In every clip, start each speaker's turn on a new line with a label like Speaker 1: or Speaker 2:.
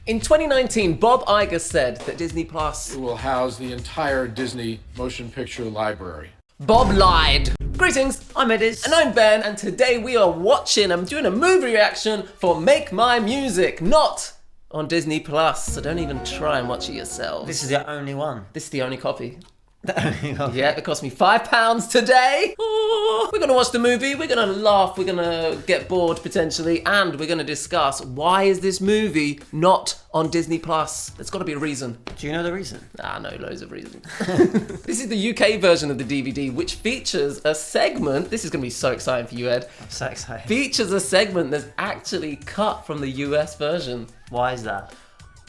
Speaker 1: In 2019, Bob Iger said that Disney Plus
Speaker 2: will house the entire Disney motion picture library.
Speaker 1: Bob lied. Greetings,
Speaker 3: I'm Ediz.
Speaker 1: and I'm Ben, and today we are I'm doing a movie reaction for Make My Music, not on Disney Plus, so don't even try and watch it yourselves.
Speaker 3: This is the only one.
Speaker 1: This is the only copy.
Speaker 3: The only copy.
Speaker 1: Yeah, it cost me £5 today. We're gonna watch the movie, we're gonna laugh, we're gonna get bored potentially, and we're gonna discuss why is this movie not on Disney Plus. There's gotta be a reason.
Speaker 3: Do you know the reason?
Speaker 1: I know loads of reasons. This is the UK version of the DVD, which features a segment. This is gonna be so exciting for you, Ed.
Speaker 3: I'm so excited.
Speaker 1: Features a segment that's actually cut from the US version.
Speaker 3: Why is that?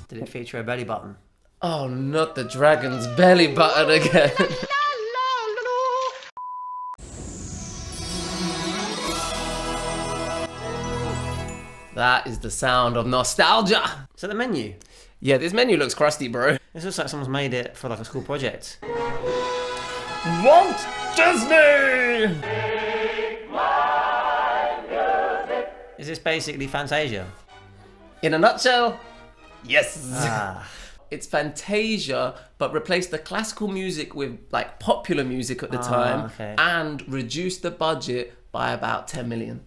Speaker 3: Did it feature a belly button?
Speaker 1: Oh, not the dragon's belly button again. That is the sound of nostalgia.
Speaker 3: Is that the menu?
Speaker 1: Yeah, this menu looks crusty, bro.
Speaker 3: This looks like someone's made it for like a school project.
Speaker 1: Walt Disney!
Speaker 3: Is this basically Fantasia?
Speaker 1: In a nutshell, yes.
Speaker 3: Ah.
Speaker 1: It's Fantasia, but replaced the classical music with like popular music at the time,
Speaker 3: okay.
Speaker 1: and reduced the budget by about 10 million.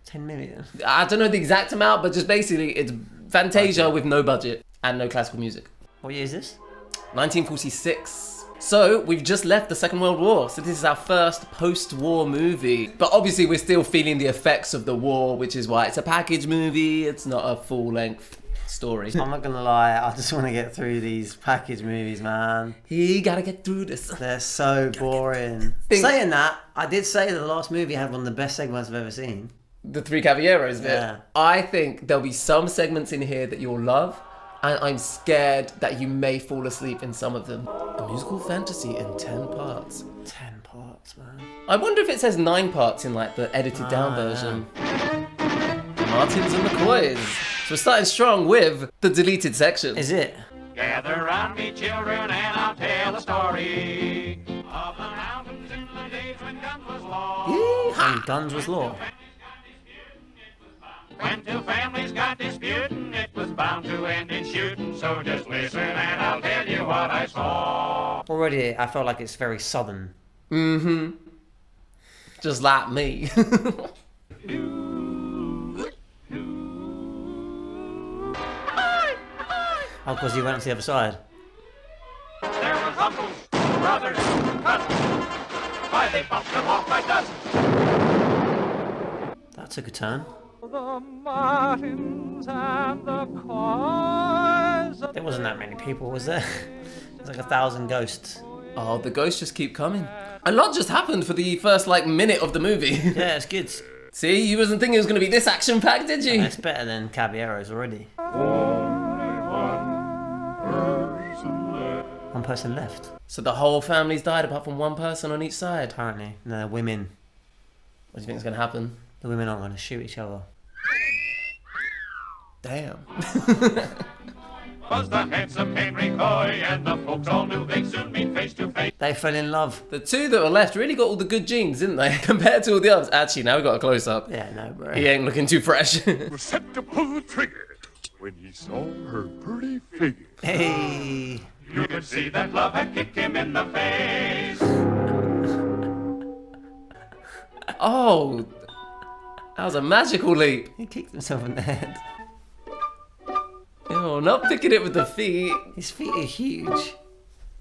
Speaker 3: 10 million?
Speaker 1: I don't know the exact amount, but just basically it's Fantasia with no budget and no classical music.
Speaker 3: What year is this?
Speaker 1: 1946. So we've just left the Second World War. So this is our first post-war movie. But obviously we're still feeling the effects of the war, which is why it's a package movie. It's not a full-length story.
Speaker 3: I'm not gonna lie, I just want to get through these package movies, man.
Speaker 1: You gotta get through this.
Speaker 3: They're so boring. Saying that, I did say that the last movie had one of the best segments I've ever seen.
Speaker 1: The Three Caballeros bit.
Speaker 3: Yeah.
Speaker 1: I think there'll be some segments in here that you'll love, and I'm scared that you may fall asleep in some of them. A musical fantasy in 10 parts.
Speaker 3: 10 parts, man.
Speaker 1: I wonder if it says 9 parts in like the edited down version. Martins and the Coys. So we're starting strong with the deleted section.
Speaker 3: Is it?
Speaker 4: Gather round me, children, and I'll tell a story of the mountains in the days when guns was law.
Speaker 3: And Guns was law.
Speaker 4: When two families got disputing, it was bound to end in shooting. So just listen and I'll tell you what I saw.
Speaker 3: Already, I felt like it's very southern.
Speaker 1: Mm-hmm. Just like me.
Speaker 3: Oh, because you went to the other side.
Speaker 4: There was uncles, brothers, cousins. Why, they bumped them off by dozens.
Speaker 3: That took a turn.
Speaker 4: The Martins and the Coys.
Speaker 3: There wasn't that many people, was there? There's like 1,000 ghosts.
Speaker 1: Oh, the ghosts just keep coming. A lot just happened for the first like minute of the movie.
Speaker 3: Yeah, it's good.
Speaker 1: See, you wasn't thinking it was going to be this action-packed, did you?
Speaker 3: It's better than Caballeros already. One person left.
Speaker 1: So the whole family's died apart from one person on each side.
Speaker 3: Apparently. No, women.
Speaker 1: What do you think is going to happen?
Speaker 3: The women aren't going to shoot each other.
Speaker 1: Damn.
Speaker 4: Was the handsome Henry Coy, and the folks all knew they'd soon meet face to face.
Speaker 3: They fell in love.
Speaker 1: The two that were left really got all the good genes, didn't they? Compared to all the others. Actually, now we got a close-up.
Speaker 3: Yeah, no, bro.
Speaker 1: He ain't looking too fresh.
Speaker 5: Was set to pull the trigger when he saw her pretty figure.
Speaker 3: Hey.
Speaker 4: You could see that love had kicked him in the face.
Speaker 1: Oh, that was a magical leap.
Speaker 3: He kicked himself in the head.
Speaker 1: Oh, not picking it with the feet.
Speaker 3: His feet are huge.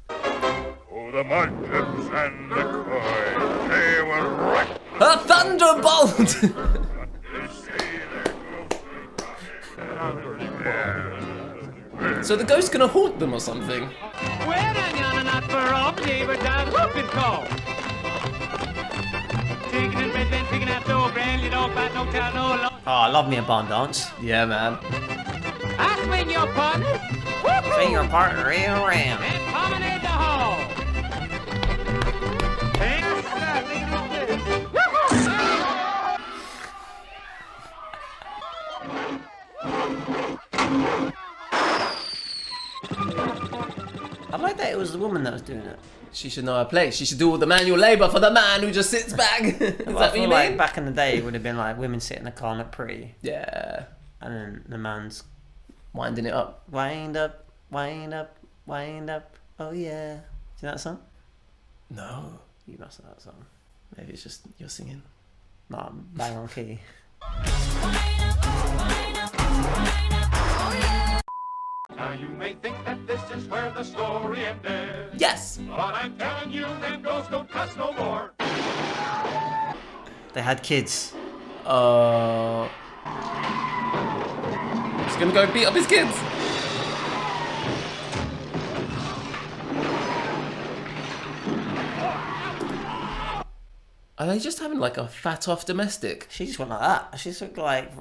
Speaker 5: Oh, the Martins and the Coys, they were right.
Speaker 1: A thunderbolt! So the ghost's gonna haunt them or something?
Speaker 4: Well, I'm not for all but down whooping call. Taking in bed, then picking out no grand, you don't bite no cow, no law.
Speaker 3: Oh, I love me a barn dance.
Speaker 1: Yeah, man.
Speaker 4: I swing your partner,
Speaker 3: Swing your partner in around.
Speaker 4: and promenade the hall. Hey,
Speaker 3: I like that it was the woman that was doing it.
Speaker 1: She should know her place. She should do all the manual labour for the man who just sits back. Is that
Speaker 3: Well, I
Speaker 1: what
Speaker 3: feel
Speaker 1: you
Speaker 3: like
Speaker 1: mean?
Speaker 3: back in the day it would have been like women sit in the car and look pretty,
Speaker 1: Yeah.
Speaker 3: and then the man's
Speaker 1: Winding it up.
Speaker 3: Wind up, wind up, wind up. Oh yeah. Do you know that song?
Speaker 1: No.
Speaker 3: You must know that song.
Speaker 1: Maybe it's just you're singing.
Speaker 3: No, I'm bang on key.
Speaker 4: Now you may think that this is where the story ended.
Speaker 1: Yes.
Speaker 4: But I'm telling you, them ghosts don't cuss no more.
Speaker 3: They had kids.
Speaker 1: He's gonna go beat up his kids. Are they just having like a fat off domestic?
Speaker 3: She just went like that. She just looked like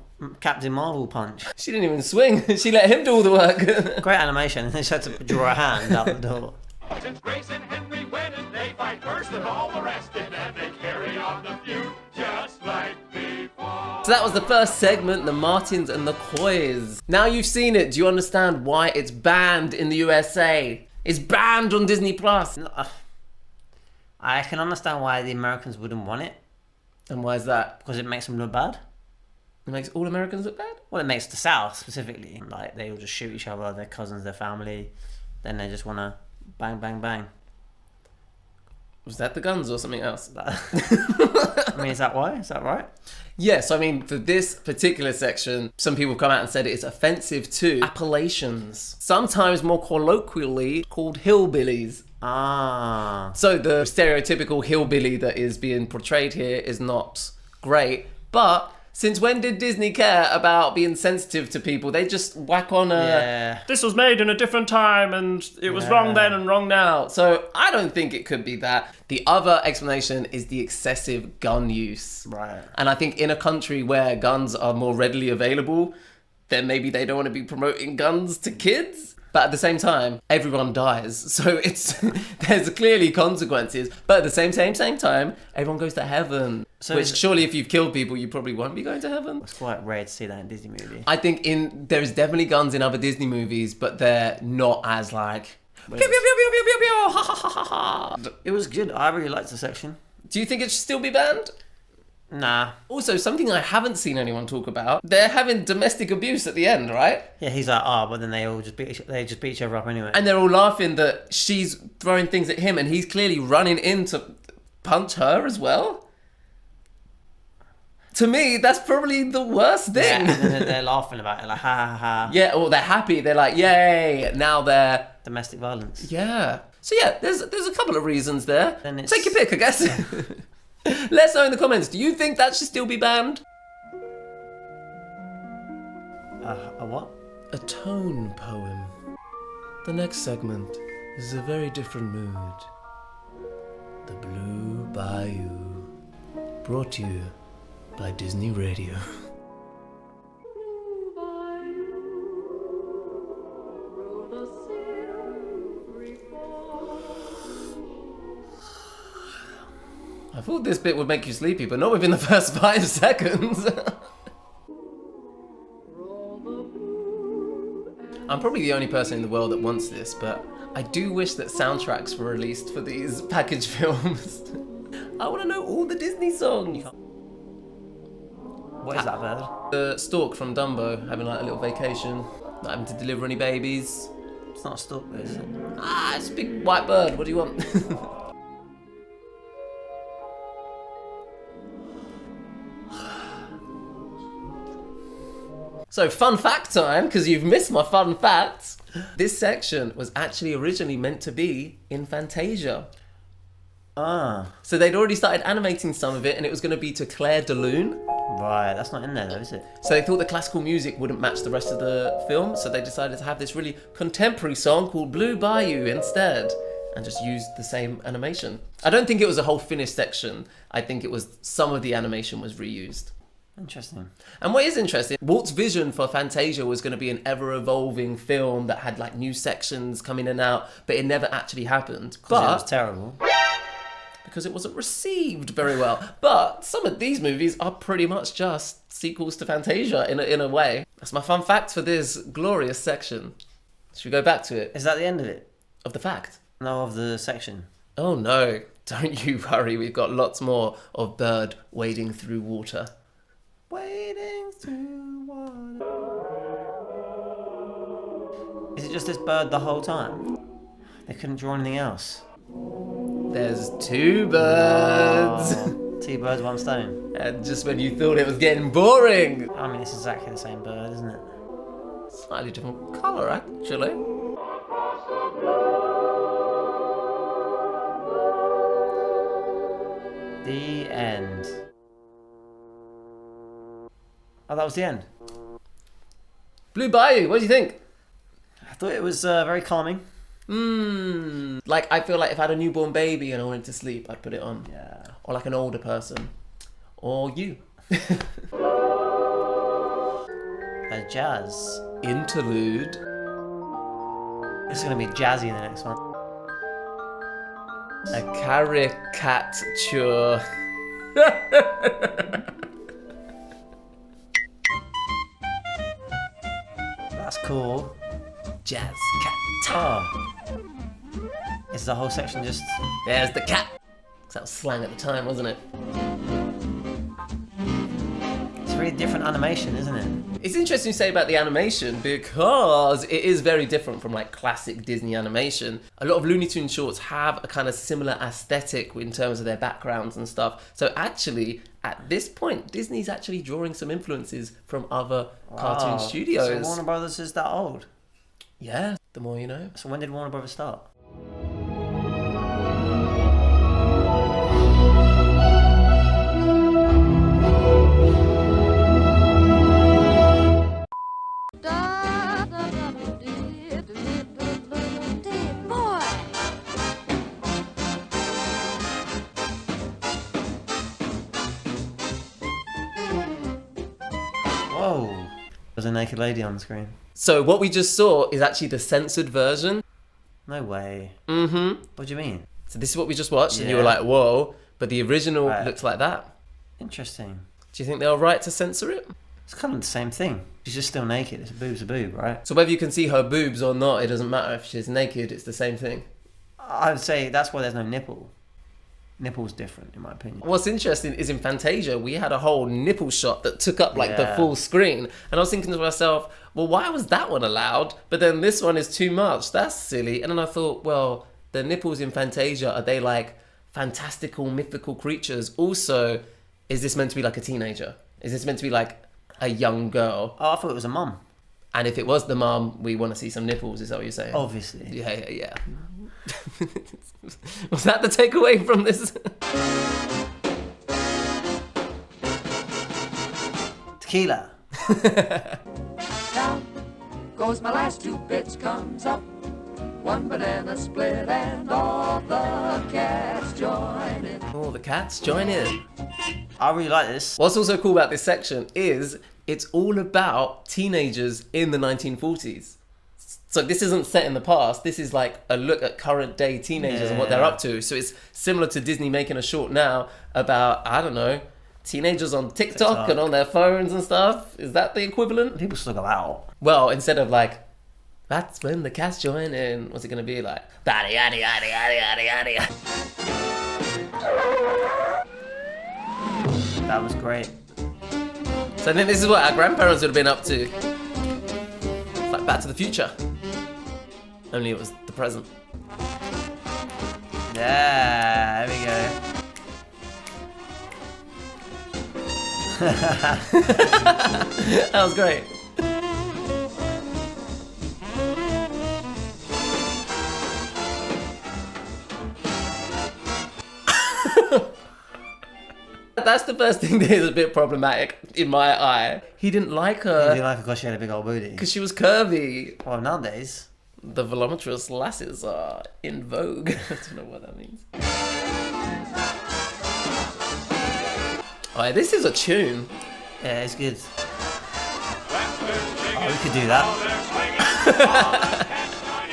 Speaker 3: Captain Marvel punch.
Speaker 1: She didn't even swing. She let him do all the work.
Speaker 3: Great animation. And then she had to draw a hand out the door.
Speaker 4: Since Grace and Henry wedded, they fight first and all the rest, and then they carry on the feud just like before.
Speaker 1: So that was the first segment, the Martins and the Coys. Now you've seen it, do you understand why it's banned in the USA? It's banned on Disney Plus.
Speaker 3: I can understand why the Americans wouldn't want it.
Speaker 1: And why is that?
Speaker 3: Because it makes them look bad.
Speaker 1: It makes all Americans look bad?
Speaker 3: Well, it makes the South specifically. Like, they all just shoot each other, their cousins, their family. Then they just want to bang, bang, bang.
Speaker 1: Was that the guns or something else?
Speaker 3: I mean, is that why? Is that right?
Speaker 1: Yes, I mean, for this particular section, some people have come out and said it's offensive to Appalachians, sometimes more colloquially called hillbillies.
Speaker 3: Ah.
Speaker 1: So the stereotypical hillbilly that is being portrayed here is not great, but since when did Disney care about being sensitive to people? They just whack on a...
Speaker 3: Yeah.
Speaker 1: This was made in a different time and it was wrong then and wrong now. So I don't think it could be that. The other explanation is the excessive gun use.
Speaker 3: Right.
Speaker 1: And I think in a country where guns are more readily available, then maybe they don't want to be promoting guns to kids. But at the same time, everyone dies. So there's clearly consequences. But at the same time, everyone goes to heaven.
Speaker 3: So
Speaker 1: which surely if you've killed people, you probably won't be going to heaven.
Speaker 3: It's quite rare to see that in a Disney movie.
Speaker 1: I think there is definitely guns in other Disney movies, but they're not as like... Pew, pew, pew, pew, pew, pew, pew, ha, ha, ha, ha, ha.
Speaker 3: It was good. I really liked the section.
Speaker 1: Do you think it should still be banned?
Speaker 3: Nah.
Speaker 1: Also, something I haven't seen anyone talk about, they're having domestic abuse at the end, right?
Speaker 3: Yeah, he's like, but then they all just beat each other up anyway.
Speaker 1: And they're all laughing that she's throwing things at him and he's clearly running in to punch her as well. To me, that's probably the worst thing.
Speaker 3: Yeah, and then they're laughing about it, like, ha ha ha.
Speaker 1: Yeah, or they're happy. They're like, yay, now they're...
Speaker 3: Domestic violence.
Speaker 1: Yeah. So yeah, there's a couple of reasons there.
Speaker 3: Then it's-
Speaker 1: Take your pick, I guess. Let us know in the comments. Do you think that should still be banned?
Speaker 3: A what?
Speaker 1: A tone poem. The next segment is a very different mood. The Blue Bayou. Brought to you by Disney Radio. I thought this bit would make you sleepy, but not within the first 5 seconds. I'm probably the only person in the world that wants this, but I do wish that soundtracks were released for these package films. I want to know all the Disney songs.
Speaker 3: What is that bird?
Speaker 1: The stork from Dumbo having like a little vacation, not having to deliver any babies.
Speaker 3: It's not a stork, is it?
Speaker 1: It's a big white bird. What do you want? So, fun fact time, because you've missed my fun facts. This section was actually originally meant to be in Fantasia.
Speaker 3: Ah.
Speaker 1: So they'd already started animating some of it, and it was going to be to Claire de Lune.
Speaker 3: Right, that's not in there though, is it?
Speaker 1: So they thought the classical music wouldn't match the rest of the film, so they decided to have this really contemporary song called Blue Bayou instead, and just used the same animation. I don't think it was a whole finished section. I think it was some of the animation was reused.
Speaker 3: Interesting.
Speaker 1: And what is interesting, Walt's vision for Fantasia was going to be an ever-evolving film that had like new sections come in and out, but it never actually happened.
Speaker 3: Because it was terrible.
Speaker 1: Because it wasn't received very well. But some of these movies are pretty much just sequels to Fantasia in a way. That's my fun fact for this glorious section. Should we go back to it?
Speaker 3: Is that the end of it?
Speaker 1: Of the fact?
Speaker 3: No, of the section.
Speaker 1: Oh no, don't you worry, we've got lots more of Bird wading through water.
Speaker 3: Wading through water. Is it just this bird the whole time? They couldn't draw anything else.
Speaker 1: There's 2 birds.
Speaker 3: Oh, 2 birds, 1 stone.
Speaker 1: And just when you thought it was getting boring.
Speaker 3: I mean, it's exactly the same bird, isn't it?
Speaker 1: Slightly different colour, actually.
Speaker 3: The end. Oh, that was the end.
Speaker 1: Blue Bayou, what do you think?
Speaker 3: I thought it was very calming.
Speaker 1: Like, I feel like if I had a newborn baby and I wanted to sleep, I'd put it on.
Speaker 3: Yeah.
Speaker 1: Or like an older person. Or you.
Speaker 3: A jazz.
Speaker 1: Interlude.
Speaker 3: This is going to be jazzy in the next one.
Speaker 1: A caricature.
Speaker 3: That's cool.
Speaker 1: Jazz cat.
Speaker 3: Oh. Is the whole section just...
Speaker 1: There's the cat. 'Cause that was slang at the time, wasn't it?
Speaker 3: It's a really different animation, isn't it?
Speaker 1: It's interesting to say about the animation because it is very different from like classic Disney animation. A lot of Looney Tunes shorts have a kind of similar aesthetic in terms of their backgrounds and stuff. So actually, at this point, Disney's actually drawing some influences from other cartoon studios.
Speaker 3: So Warner Brothers is that old?
Speaker 1: Yeah, the more you know.
Speaker 3: So when did Warner Brothers start? Whoa. There's a naked lady on the screen.
Speaker 1: So what we just saw is actually the censored version.
Speaker 3: No way.
Speaker 1: Mm-hmm.
Speaker 3: What do you mean?
Speaker 1: So this is what we just watched, and you
Speaker 3: Yeah.
Speaker 1: were like, whoa, but the original
Speaker 3: Right.
Speaker 1: looks like that.
Speaker 3: Interesting.
Speaker 1: Do you think they were right to censor it?
Speaker 3: It's kind of the same thing. She's just still naked. It's a boob's a boob, right?
Speaker 1: So whether you can see her boobs or not, it doesn't matter. If she's naked, it's the same thing.
Speaker 3: I would say that's why there's no nipple. Nipple's different, in my opinion.
Speaker 1: What's interesting is in Fantasia, we had a whole nipple shot that took up like the
Speaker 3: Yeah.
Speaker 1: full screen. And I was thinking to myself, well, why was that one allowed? But then this one is too much. That's silly. And then I thought, well, the nipples in Fantasia, are they like fantastical, mythical creatures? Also, is this meant to be like a teenager? Is this meant to be like a young girl?
Speaker 3: Oh, I thought it was a mum.
Speaker 1: And if it was the mum, we want to see some nipples, is that what you're saying?
Speaker 3: Obviously.
Speaker 1: Yeah. Was that the takeaway from this?
Speaker 3: Tequila.
Speaker 6: Down goes my last 2 bits, comes up 1 banana split and all the cats join in.
Speaker 1: Oh, the cats join in.
Speaker 3: I really like this.
Speaker 1: What's also cool about this section is it's all about teenagers in the 1940s. So this isn't set in the past. This is like a look at current day teenagers and what they're up to. So it's similar to Disney making a short now about, I don't know, teenagers on TikTok and on their phones and stuff. Is that the equivalent?
Speaker 3: People still go out.
Speaker 1: Well, instead of like, that's when the cats join in, what's it going to be like? Yada, yada, yada, yada, yada, yada.
Speaker 3: That was great.
Speaker 1: So then this is what our grandparents would have been up to. It's like Back to the Future. Only it was the present.
Speaker 3: Yeah, there we go.
Speaker 1: That was great. That's the first thing that is a bit problematic in my eye. He didn't like
Speaker 3: Do you
Speaker 1: her
Speaker 3: like it because she had a big old booty?
Speaker 1: because she was curvy.
Speaker 3: Well, nowadays.
Speaker 1: The voluminous lasses are in vogue. I don't know what that means. Alright, this is a tune.
Speaker 3: Yeah, it's good. Oh, we could do that.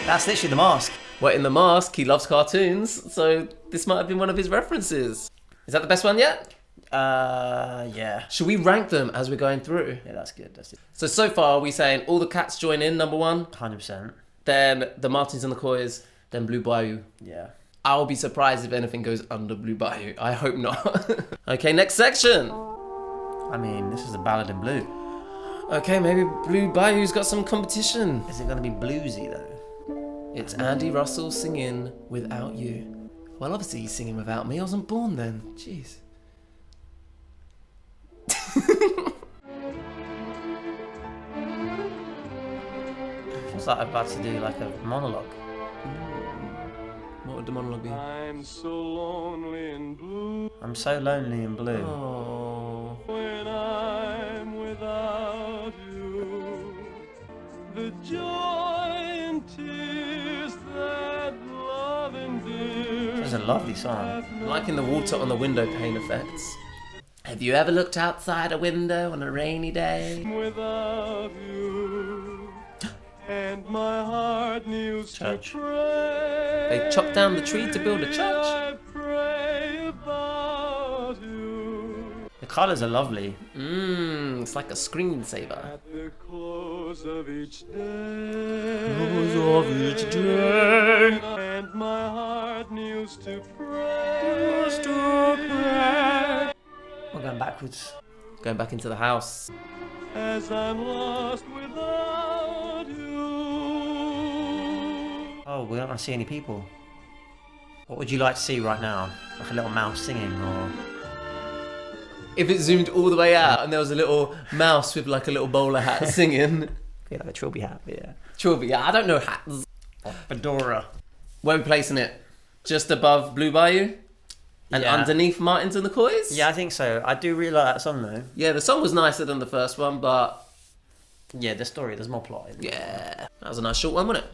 Speaker 3: That's literally the mask.
Speaker 1: Well, in The Mask, he loves cartoons, so this might have been one of his references. Is that the best one yet?
Speaker 3: Yeah.
Speaker 1: Should we rank them as we're going through?
Speaker 3: Yeah, that's good. That's it.
Speaker 1: So far, we're saying all the cats join in, number 1.
Speaker 3: 100%.
Speaker 1: Then the Martins and the Coys, then Blue Bayou.
Speaker 3: Yeah.
Speaker 1: I'll be surprised if anything goes under Blue Bayou. I hope not. Okay, next section.
Speaker 3: I mean, this is a ballad in blue.
Speaker 1: Okay, maybe Blue Bayou's got some competition.
Speaker 3: Is it gonna be bluesy though?
Speaker 1: It's Andy Russell singing Without You. Well, obviously he's singing without me. I wasn't born then. Jeez.
Speaker 3: It's like about to do like a monologue.
Speaker 1: What would the monologue be?
Speaker 7: I'm so lonely and blue
Speaker 3: I'm so lonely and blue.
Speaker 1: Oh.
Speaker 7: when I'm without you. The joy and tears that love endears.
Speaker 3: It's a lovely song.
Speaker 1: I'm liking the water on the window pane effects. Have you ever looked outside a window on a rainy day?
Speaker 7: Without you, and my heart kneels
Speaker 3: Church.
Speaker 7: to pray.
Speaker 1: They chopped down the tree to build a church.
Speaker 7: I pray about you
Speaker 3: The colours are lovely.
Speaker 1: It's like a screensaver.
Speaker 7: at the close of each day. And my heart kneels to pray.
Speaker 3: We're going backwards.
Speaker 1: Going back into the house.
Speaker 7: As I'm lost without you.
Speaker 3: Oh, we don't see any people. What would you like to see right now? Like a little mouse singing or...
Speaker 1: If it zoomed all the way out and there was a little mouse with like a little bowler hat singing.
Speaker 3: Yeah, like a trilby hat, yeah.
Speaker 1: Trilby, yeah, I don't know hats.
Speaker 3: Fedora.
Speaker 1: Where are we placing it? Just above Blue Bayou? And
Speaker 3: Yeah.
Speaker 1: underneath Martins and the Coys?
Speaker 3: Yeah, I think so. I do really like that song though.
Speaker 1: Yeah, the song was nicer than the first one, but
Speaker 3: Yeah, the story, there's more plot. In it.
Speaker 1: yeah, that was a nice short one, wasn't it?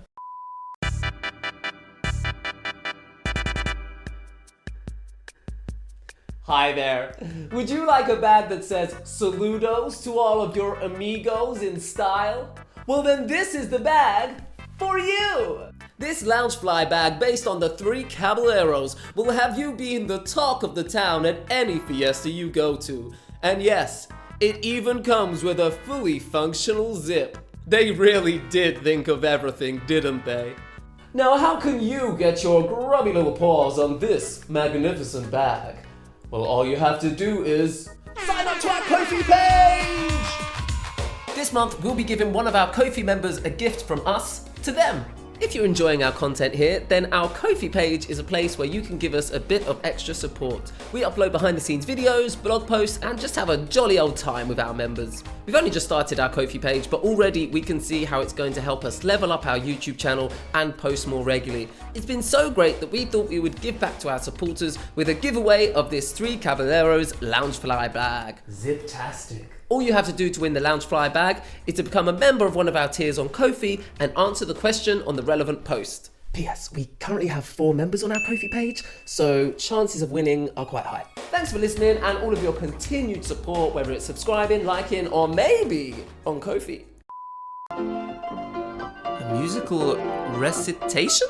Speaker 1: Hi there. Would you like a bag that says saludos to all of your amigos in style? Well then this is the bag for you! This Loungefly bag based on the 3 Caballeros will have you being the talk of the town at any fiesta you go to. And yes, it even comes with a fully functional zip. They really did think of everything, didn't they? Now how can you get your grubby little paws on this magnificent bag? Well, all you have to do is sign up to our Ko-fi page! This month, we'll be giving one of our Ko-fi members a gift from us to them. If you're enjoying our content here, then our Ko-fi page is a place where you can give us a bit of extra support. We upload behind the scenes videos, blog posts, and just have a jolly old time with our members. We've only just started our Ko-fi page, but already we can see how it's going to help us level up our YouTube channel and post more regularly. It's been so great that we thought we would give back to our supporters with a giveaway of this 3 Caballeros Loungefly bag. Zip-tastic. All you have to do to win the Loungefly bag is to become a member of one of our tiers on Ko-fi and answer the question on the relevant post. P.S. We currently have 4 members on our Ko-fi page, so chances of winning are quite high. Thanks for listening and all of your continued support, whether it's subscribing, liking, or maybe on Ko-fi. A musical recitation?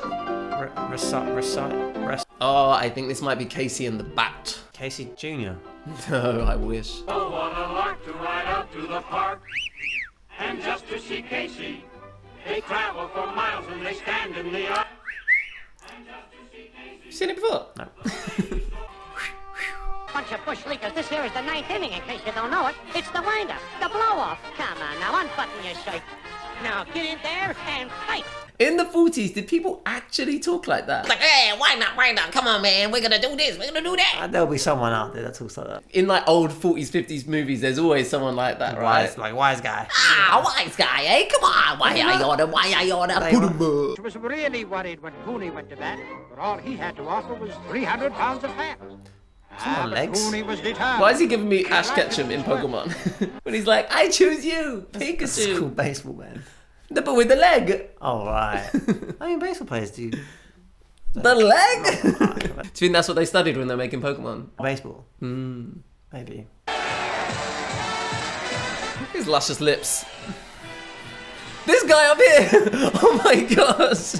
Speaker 3: Recite.
Speaker 1: Oh, I think this might be Casey and the Bat.
Speaker 3: Casey Jr.
Speaker 1: No, I wish.
Speaker 4: Oh, what a lark to ride out to the park. And just to see Casey, they travel for miles and they stand in the arc. And just to see Casey.
Speaker 1: You seen it before?
Speaker 3: No.
Speaker 8: Bunch of bush leakers. This here is the 9th inning, in case you don't know it. It's the wind-up, the blow-off. Come on, now unbutton your shirt. Now get in there and fight.
Speaker 1: In the 40s, did people actually talk like that?
Speaker 9: Like, hey, why not? Come on, man. We're gonna do this. We're gonna do that.
Speaker 3: There'll be someone out there that talks like that.
Speaker 1: In like old 40s, 50s movies, there's always someone like that, right?
Speaker 3: Wise guy.
Speaker 9: Ah, wise guy, eh? Come on. Why I order? Put 'em up.
Speaker 10: She was really worried when Cooney went to bat, but all he had to offer was 300 pounds of fat.
Speaker 3: on legs.
Speaker 10: Cooney was determined.
Speaker 1: Why is he giving me Ash Ketchum in Pokemon? When he's like, I choose you,
Speaker 3: That's a cool
Speaker 1: Pikachu.
Speaker 3: baseball man.
Speaker 1: The but with the leg.
Speaker 3: Oh, right. I mean, baseball players do.
Speaker 1: The leg? Do you think that's what they studied when they're making Pokemon?
Speaker 3: Baseball. Maybe.
Speaker 1: His luscious lips. This guy up here! Oh my gosh!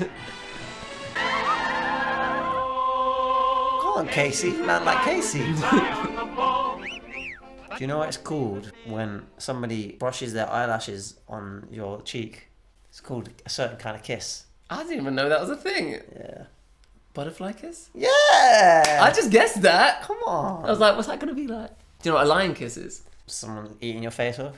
Speaker 3: Come on, Casey. Man like Casey. Do you know what it's called when somebody brushes their eyelashes on your cheek? It's called a certain kind of kiss.
Speaker 1: I didn't even know that was a thing.
Speaker 3: Yeah.
Speaker 1: Butterfly kiss?
Speaker 3: Yeah!
Speaker 1: I just guessed that.
Speaker 3: Come on.
Speaker 1: I was like, what's that gonna be like? Do you know what a lion kiss is?
Speaker 3: Someone eating your face off?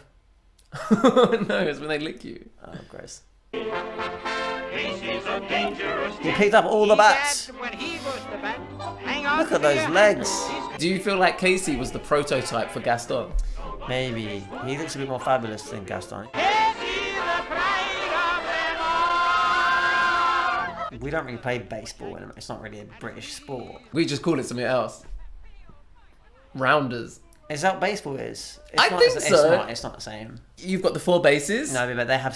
Speaker 1: No, it's when they lick you.
Speaker 3: Oh, gross.
Speaker 4: Casey's a dangerous
Speaker 3: He picked up all the bats.
Speaker 10: When he goes to bat, hang on
Speaker 3: Look
Speaker 10: to
Speaker 3: at those
Speaker 10: your
Speaker 3: legs.
Speaker 1: Do you feel like Casey was the prototype for Gaston?
Speaker 3: Maybe. He looks a bit more fabulous than Gaston.
Speaker 4: Casey, the pride of them all.
Speaker 3: We don't really play baseball anymore. It's not really a British sport.
Speaker 1: We just call it something else. Rounders.
Speaker 3: Is that what baseball is?
Speaker 1: I think so.
Speaker 3: It's not the same.
Speaker 1: You've got the 4 bases.
Speaker 3: No, but they have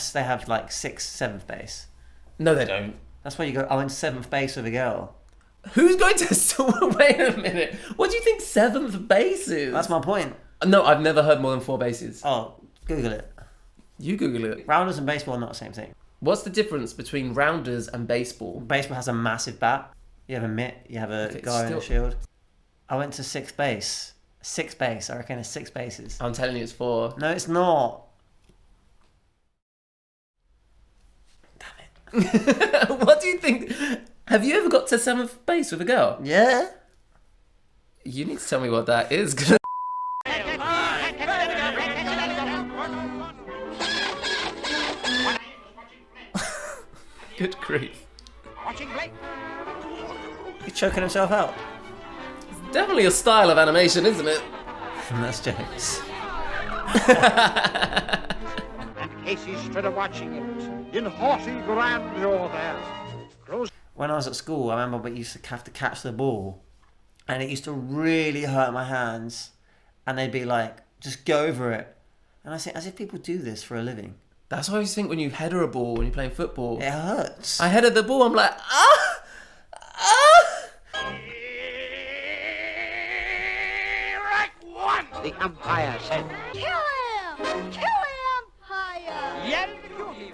Speaker 3: like 7th base.
Speaker 1: No, they don't.
Speaker 3: That's why you go, I went 7th base with a girl.
Speaker 1: Who's going to... Wait a minute. What do you think 7th base is?
Speaker 3: That's my point.
Speaker 1: No, I've never heard more than 4 bases.
Speaker 3: Oh, Google it.
Speaker 1: You Google it.
Speaker 3: Rounders and baseball are not the same thing.
Speaker 1: What's the difference between rounders and baseball?
Speaker 3: Baseball has a massive bat. You have a mitt. You have a guy in a shield. I went to 6th base. 6th base. I reckon it's 6 bases.
Speaker 1: I'm telling you it's 4.
Speaker 3: No, it's not. Damn it.
Speaker 1: What do you think? Have you ever got to 7th base with a girl?
Speaker 3: Yeah.
Speaker 1: You need to tell me what that is. Good grief.
Speaker 10: watching Blake.
Speaker 3: He's choking himself out.
Speaker 1: Definitely a style of animation, isn't it?
Speaker 3: And that's jokes.
Speaker 10: And Casey stood watching it in haughty grandeur there. Close.
Speaker 3: When I was at school, I remember we used to have to catch the ball, and it used to really hurt my hands, and they'd be like, just go over it. And I think, as if people do this for a living.
Speaker 1: That's what I always think when you header a ball, when you're playing football.
Speaker 3: It hurts.
Speaker 1: I headed the ball, I'm like, ah!
Speaker 10: Right one. The umpire said,
Speaker 11: Kill him! Kill him, umpire!
Speaker 10: "Yell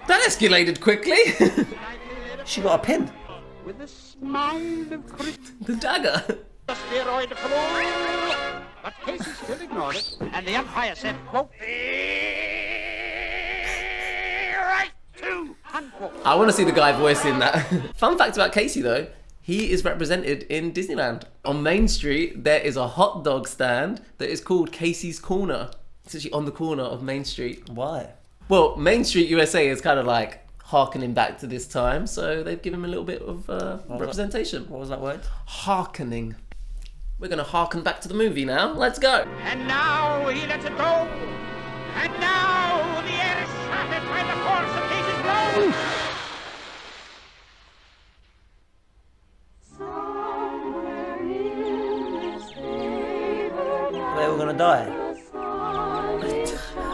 Speaker 1: That escalated quickly.
Speaker 3: She got a pin.
Speaker 10: with a smile of
Speaker 1: The dagger.
Speaker 10: steroid flow." But Casey still ignored it, and the umpire said, quote, "Right two," unquote.
Speaker 1: I want to see the guy voicing that. Fun fact about Casey though, he is represented in Disneyland. On Main Street, there is a hot dog stand that is called Casey's Corner. It's actually on the corner of Main Street.
Speaker 3: Why?
Speaker 1: Well, Main Street USA is kind of like harkening back to this time, so they've given him a little bit of representation.
Speaker 3: What was that word?
Speaker 1: Harkening. We're going to harken back to the movie now. Let's go.
Speaker 10: And now he lets it go. And now the air is shattered by the force of Casey's blow.
Speaker 3: Are they all gonna die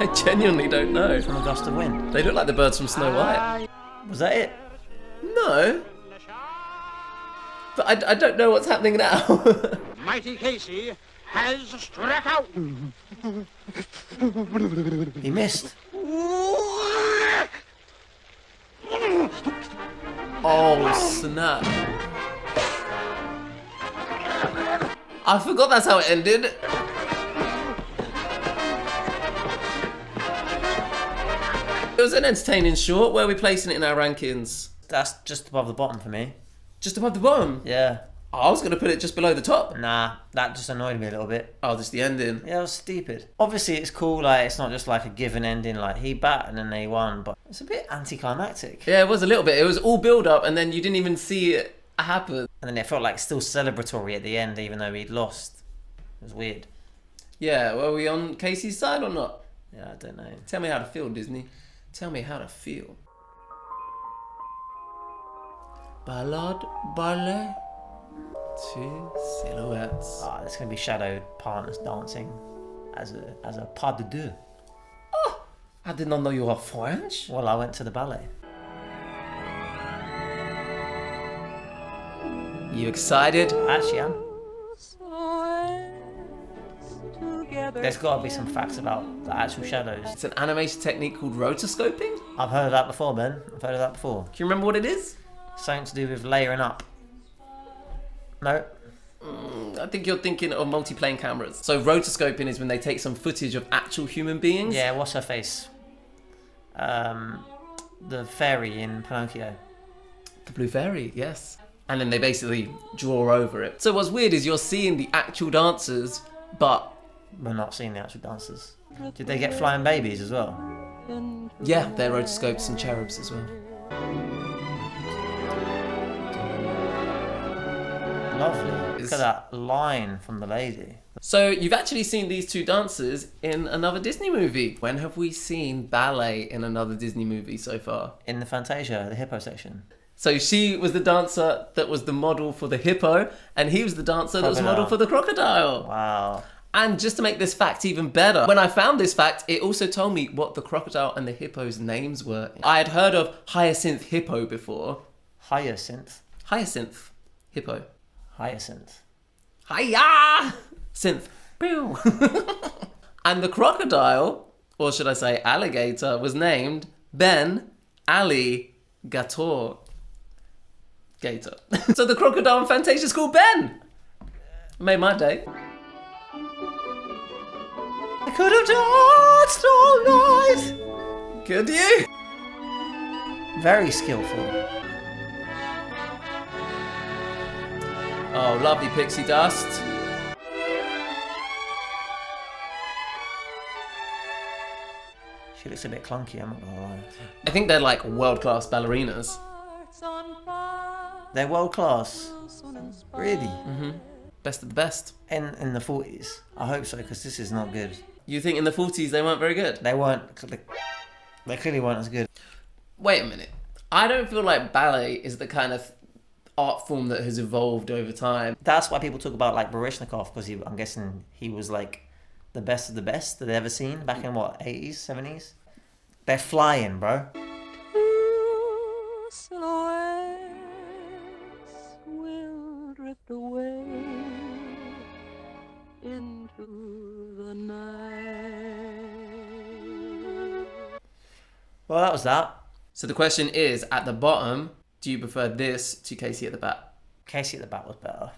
Speaker 1: I genuinely don't know.
Speaker 3: from a gust of wind?
Speaker 1: They look like the birds from Snow White.
Speaker 3: Was that it?
Speaker 1: No. But I don't know what's happening now.
Speaker 10: Mighty Casey has struck out.
Speaker 3: He missed.
Speaker 1: Oh, snap. I forgot that's how it ended. It was an entertaining short. Where are we placing it in our rankings?
Speaker 3: That's just above the bottom for me.
Speaker 1: Just above the bottom?
Speaker 3: Yeah.
Speaker 1: I was going to put it just below the top.
Speaker 3: Nah, that just annoyed me a little bit.
Speaker 1: Oh, just the ending.
Speaker 3: Yeah, it was stupid. Obviously, it's cool, like, it's not just like a given ending, like, he bat and then they won, but it's a bit anticlimactic.
Speaker 1: Yeah, it was a little bit. It was all build up and then you didn't even see it happen.
Speaker 3: And then it felt like still celebratory at the end, even though he'd lost. It was weird.
Speaker 1: Yeah, were we on Casey's side or not?
Speaker 3: Yeah, I don't know.
Speaker 1: Tell me how to feel, Disney. Tell me how to feel. Ballade, ballet, 2 silhouettes.
Speaker 3: Ah, there's going to be shadowed partners dancing as a pas de deux.
Speaker 1: Oh, I did not know you were French.
Speaker 3: Well, I went to the ballet.
Speaker 1: You excited?
Speaker 3: Actually, I'm. There's got to be some facts about the actual shadows.
Speaker 1: It's an animation technique called rotoscoping.
Speaker 3: I've heard of that before, Ben. I've heard of that before.
Speaker 1: Can you remember what it is?
Speaker 3: Something to do with layering up. No?
Speaker 1: I think you're thinking of multi-plane cameras. So rotoscoping is when they take some footage of actual human beings.
Speaker 3: Yeah, what's her face? The fairy in Pinocchio.
Speaker 1: The blue fairy, yes. And then they basically draw over it. So what's weird is you're seeing the actual dancers, but
Speaker 3: we're not seeing the actual dancers. Did they get flying babies as well?
Speaker 1: Yeah, they're rotoscopes and cherubs as well.
Speaker 3: Lovely. Look at that line from the lady.
Speaker 1: So you've actually seen these two dancers in another Disney movie. When have we seen ballet in another Disney movie so far?
Speaker 3: In the Fantasia, the hippo section.
Speaker 1: So she was the dancer that was the model for the hippo, and he was the dancer that was model for the crocodile.
Speaker 3: Wow.
Speaker 1: And just to make this fact even better, when I found this fact, it also told me what the crocodile and the hippo's names were. I had heard of Hyacinth Hippo before.
Speaker 3: Hyacinth?
Speaker 1: Hyacinth Hippo.
Speaker 3: Hyacinth.
Speaker 1: Hiya! Synth. Pew. And the crocodile, or should I say alligator, was named Ben Alligator. Gator. So the crocodile in Fantasia is called Ben. Made my day.
Speaker 3: I could have danced all night.
Speaker 1: Could you?
Speaker 3: Very skillful.
Speaker 1: Oh, lovely pixie dust.
Speaker 3: She looks a bit clunky, I'm not gonna lie.
Speaker 1: I think they're like world-class ballerinas.
Speaker 3: They're world class. Really?
Speaker 1: Mm-hmm. Best of the best.
Speaker 3: In the 40s. I hope so, because this is not good.
Speaker 1: You think in the 40s they weren't very good?
Speaker 3: They weren't. They clearly weren't as good.
Speaker 1: Wait a minute. I don't feel like ballet is the kind of art form that has evolved over time.
Speaker 3: That's why people talk about like Baryshnikov, because I'm guessing he was like the best of the best that they've ever seen back in what, 80s, 70s? They're flying, bro.
Speaker 6: Silhouettes will drift away into the night.
Speaker 3: Well, that was that.
Speaker 1: So the question is, at the bottom, do you prefer this to Casey at the Bat?
Speaker 3: Casey at the Bat was better.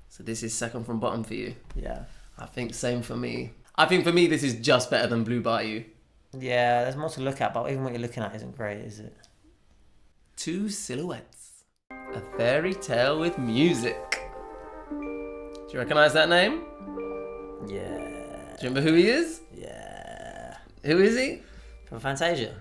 Speaker 1: So this is second from bottom for you?
Speaker 3: Yeah.
Speaker 1: I think same for me. I think for me this is just better than Blue Bayou.
Speaker 3: Yeah, there's more to look at, but even what you're looking at isn't great, is it?
Speaker 1: Two silhouettes. A fairy tale with music. Do you recognise that name?
Speaker 3: Yeah.
Speaker 1: Do you remember who he is?
Speaker 3: Yeah.
Speaker 1: Who is he?
Speaker 3: From Fantasia.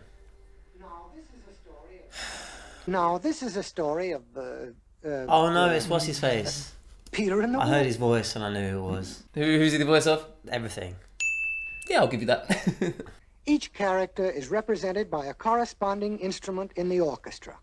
Speaker 12: Now, this is a story of...
Speaker 3: oh no, it's what's his face?
Speaker 12: Peter and the
Speaker 3: I heard his voice and I knew who it was.
Speaker 1: Who's he the voice of?
Speaker 3: Everything.
Speaker 1: Yeah, I'll give you that.
Speaker 12: Each character is represented by a corresponding instrument in the orchestra.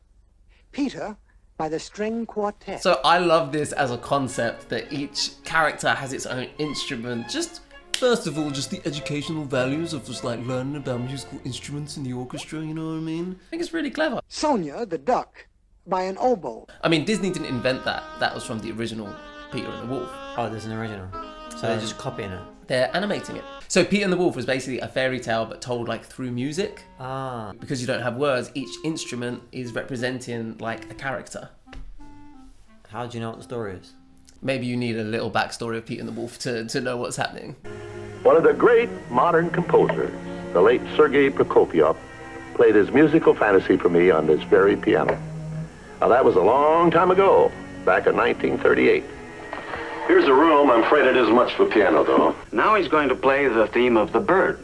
Speaker 12: Peter by the string quartet.
Speaker 1: So I love this as a concept that each character has its own instrument. Just first of all, just the educational values of just like learning about musical instruments in the orchestra, you know what I mean? I think it's really clever.
Speaker 12: Sonia the duck by an oboe.
Speaker 1: I mean, Disney didn't invent that. That was from the original Peter and the Wolf.
Speaker 3: Oh, there's an original. So they're just copying it.
Speaker 1: They're animating it. So Peter and the Wolf was basically a fairy tale but told like through music.
Speaker 3: Ah.
Speaker 1: Because you don't have words, each instrument is representing like a character.
Speaker 3: How do you know what the story is?
Speaker 1: Maybe you need a little backstory of Peter and the Wolf to know what's happening.
Speaker 13: One of the great modern composers, the late Sergei Prokofiev, played his musical fantasy for me on this very piano. Now that was a long time ago, back in 1938.
Speaker 14: Here's a room. I'm afraid it isn't much for piano, though. Now he's going to play the theme of the bird.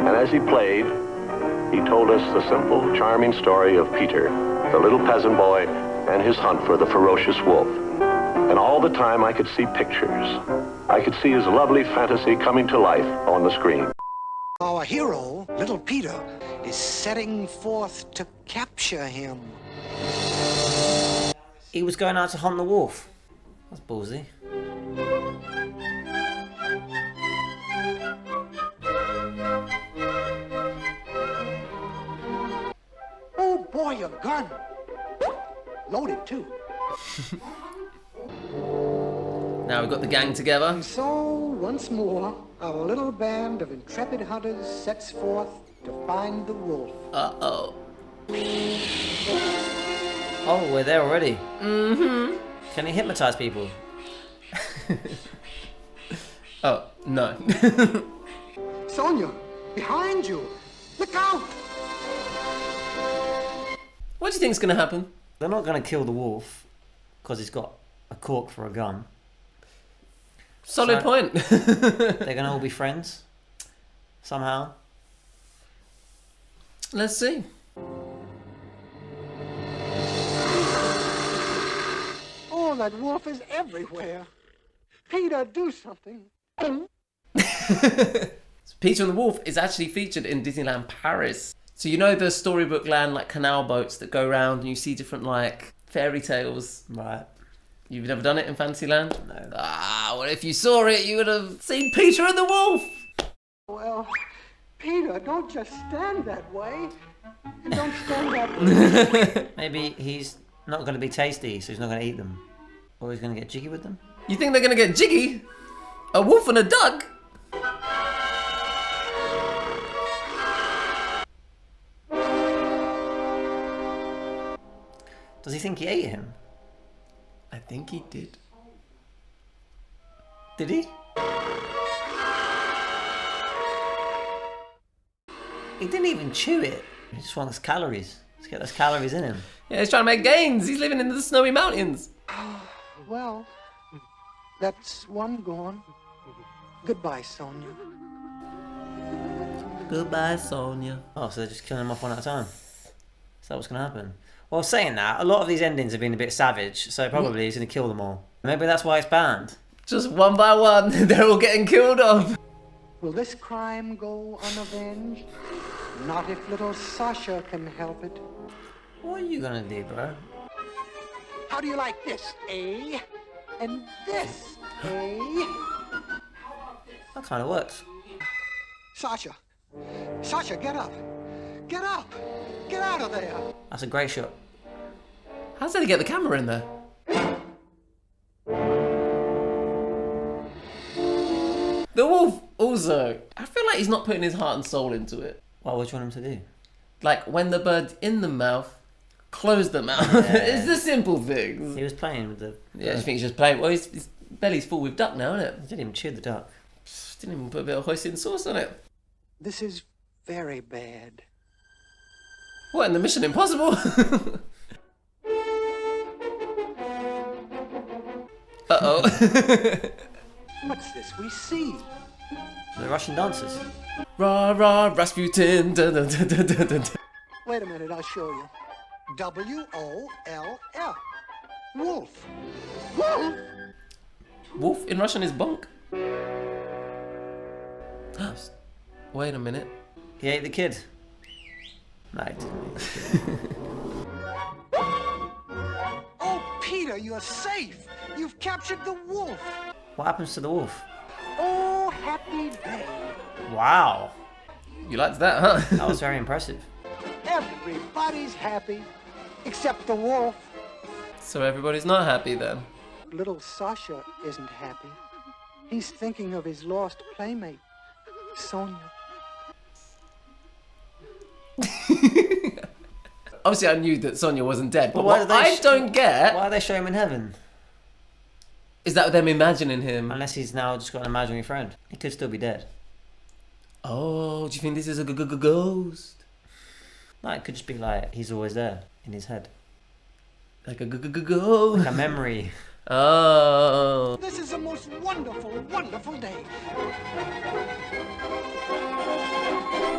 Speaker 13: And as he played, he told us the simple, charming story of Peter, the little peasant boy, and his hunt for the ferocious wolf. And all the time I could see pictures. I could see his lovely fantasy coming to life on the screen.
Speaker 12: Our hero, little Peter, is setting forth to capture him.
Speaker 3: He was going out to hunt the wolf. That's ballsy.
Speaker 12: Oh boy, a gun! Loaded too.
Speaker 1: Now we've got the gang together.
Speaker 12: And so, once more, our little band of intrepid hunters sets forth to find the wolf.
Speaker 1: Uh-oh.
Speaker 3: Oh, we're there already.
Speaker 1: Mm-hmm.
Speaker 3: Can he hypnotize people?
Speaker 1: Oh, no.
Speaker 12: Sonia, behind you! Look out!
Speaker 1: What do you think's going to happen?
Speaker 3: They're not going to kill the wolf because he's got a cork for a gun.
Speaker 1: Solid point.
Speaker 3: They're gonna all be friends somehow.
Speaker 1: Let's see.
Speaker 12: Oh, that wolf is everywhere. Peter, do something.
Speaker 1: Peter and the Wolf is actually featured in Disneyland Paris. So you know the storybook land, like canal boats that go around and you see different like fairy tales.
Speaker 3: Right.
Speaker 1: You've never done it in Fantasyland?
Speaker 3: No.
Speaker 1: Ah, well if you saw it, you would have seen Peter and the Wolf.
Speaker 12: Well, Peter, don't just stand that way. And don't stand that way.
Speaker 3: Maybe he's not going to be tasty, so he's not going to eat them. Or he's going to get jiggy with them.
Speaker 1: You think they're going to get jiggy? A wolf and a duck?
Speaker 3: Does he think he ate him?
Speaker 1: I think he did.
Speaker 3: Did he? He didn't even chew it. He just wants calories. Let's get those calories in him.
Speaker 1: Yeah, he's trying to make gains. He's living in the snowy mountains.
Speaker 12: Well, that's one gone. Goodbye, Sonia.
Speaker 1: Goodbye, Sonia.
Speaker 3: Oh, so they're just killing him off one at a time. Is that what's going to happen? Well, saying that, a lot of these endings have been a bit savage, so probably he's going to kill them all. Maybe that's why it's banned.
Speaker 1: Just one by one, they're all getting killed off.
Speaker 12: Will this crime go unavenged? Not if little Sasha can help it.
Speaker 3: What are you going to do, bro?
Speaker 12: How do you like this, eh? And this, eh?
Speaker 3: That kind of works.
Speaker 12: Sasha! Sasha, get up! Get up! Get out of there!
Speaker 3: That's a great shot.
Speaker 1: How's they get the camera in there? The wolf also, I feel like he's not putting his heart and soul into it.
Speaker 3: What would you want him to do?
Speaker 1: Like when the bird's in the mouth, close the mouth.
Speaker 3: Yeah.
Speaker 1: It's the simple things.
Speaker 3: He was playing with the...
Speaker 1: Yeah, I think he's just playing. Well, his belly's full with duck now, isn't it?
Speaker 3: He didn't even chew the duck.
Speaker 1: Didn't even put a bit of hoisin sauce on it.
Speaker 12: This is very bad.
Speaker 1: What, in the Mission Impossible? Uh-oh.
Speaker 12: What's this we see?
Speaker 3: The Russian dancers.
Speaker 1: Rah, rah, Rasputin. Dun, dun, dun, dun, dun, dun.
Speaker 12: Wait a minute, I'll show you. W-O-L-F. Wolf. Wolf?
Speaker 1: Wolf in Russian is bonk. Wait a minute.
Speaker 3: He ate the kid. No, he didn't.
Speaker 12: Oh, Peter, you're safe. You've captured the wolf.
Speaker 3: What happens to the wolf?
Speaker 12: Oh, happy day.
Speaker 3: Wow.
Speaker 1: You liked that, huh?
Speaker 3: That was very impressive.
Speaker 12: Everybody's happy, except the wolf.
Speaker 1: So everybody's not happy then?
Speaker 12: Little Sasha isn't happy. He's thinking of his lost playmate, Sonia.
Speaker 1: Obviously, I knew that Sonia wasn't dead, but
Speaker 3: why
Speaker 1: what I don't get...
Speaker 3: Why do they show him in heaven?
Speaker 1: Is that them imagining him?
Speaker 3: Unless he's now just got an imaginary friend. He could still be dead.
Speaker 1: Oh, do you think this is a ghost?
Speaker 3: No, it could just be like he's always there in his head.
Speaker 1: Like a ghost?
Speaker 3: Like a memory.
Speaker 1: Oh.
Speaker 12: This is the most wonderful, wonderful day.